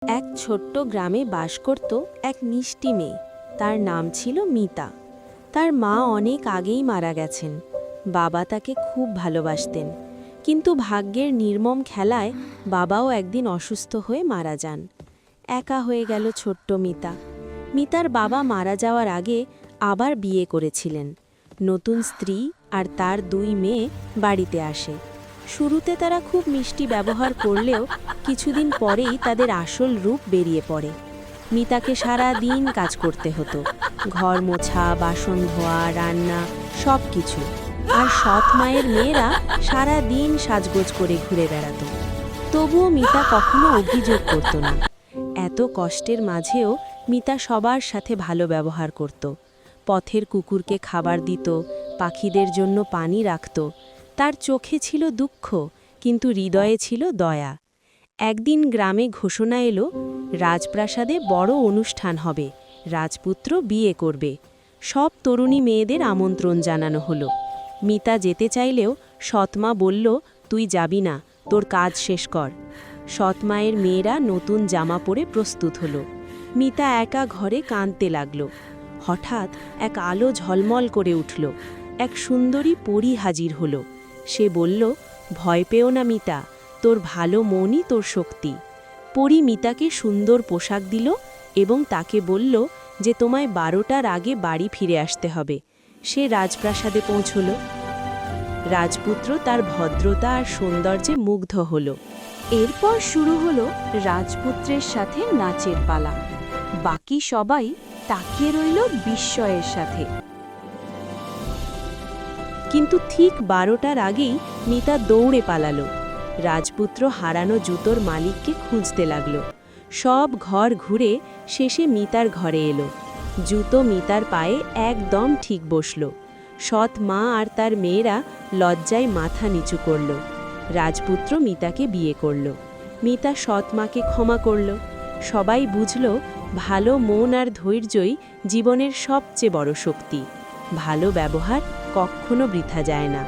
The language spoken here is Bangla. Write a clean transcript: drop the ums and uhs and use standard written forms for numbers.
এক ছোট্ট গ্রামে বাস করত এক মিষ্টি মেয়ে। তার নাম ছিল মিতা। তার মা অনেক আগেই মারা গেছেন। বাবা তাকে খুব ভালোবাসতেন, কিন্তু ভাগ্যের নির্মম খেলায় বাবাও একদিন অসুস্থ হয়ে মারা যান। একা হয়ে গেল ছোট্ট মিতা। মিতার বাবা মারা যাওয়ার আগে আবার বিয়ে করেছিলেন। নতুন স্ত্রী আর তার 2 মেয়ে বাড়িতে আসে। শুরুতে তারা খুব মিষ্টি ব্যবহার করলেও কিছুদিন পরেই তাদের আসল রূপ বেরিয়ে পড়ে। মিতাকে সারা দিন কাজ করতে হতো, ঘর মোছা, বাসন ধোয়া, রান্না, সব কিছু। আর সৎ মায়ের মেয়েরা সারা দিন সাজগোজ করে ঘুরে বেড়াতো। তবুও মিতা কখনো অভিযোগ করত না। এত কষ্টের মাঝেও মিতা সবার সাথে ভালো ব্যবহার করত। পথের কুকুরকে খাবার দিত, পাখিদের জন্য পানি রাখত। তার চোখে ছিল দুঃখ, কিন্তু হৃদয়ে ছিল দয়া। একদিন গ্রামে ঘোষণা এলো, রাজপ্রাসাদে বড় অনুষ্ঠান হবে, রাজপুত্র বিয়ে করবে। সব তরুণী মেয়েদের আমন্ত্রণ জানানো হলো। মিতা যেতে চাইলেও সৎমা বলল, তুই যাবি না, তোর কাজ শেষ কর। সৎমায়ের মেয়েরা নতুন জামা পরে প্রস্তুত হলো। মিতা একা ঘরে কাঁদতে লাগল। হঠাৎ এক আলো ঝলমল করে উঠল। এক সুন্দরী পরী হাজির হলো। সে বলল, ভয় পেও না মিতা, তোর ভালো মনই তোর শক্তি। পরী মিতাকে সুন্দর পোশাক দিল এবং তাকে বলল যে তোমায় 12টার আগে বাড়ি ফিরে আসতে হবে। সে রাজপ্রাসাদে পৌঁছল। রাজপুত্র তার ভদ্রতা আর সৌন্দর্যে মুগ্ধ হল। এরপর শুরু হলো রাজপুত্রের সাথে নাচের পালা। বাকি সবাই তাকিয়ে রইল বিস্ময়ের সাথে। কিন্তু ঠিক 12টার আগেই মিতা দৌড়ে পালালো। রাজপুত্র হারানো জুতোর মালিককে খুঁজতে লাগল। সব ঘর ঘুরে শেষে মিতার ঘরে এলো। জুতো মিতার পায়ে একদম ঠিক বসল। সৎ মা আর তার মেয়েরা লজ্জায় মাথা নিচু করল। রাজপুত্র মিতাকে বিয়ে করল। মিতা সৎ মাকে ক্ষমা করল। সবাই বুঝল, ভালো মন আর ধৈর্যই জীবনের সবচেয়ে বড় শক্তি। ভালো ব্যবহার কখনো বৃথা যায় না।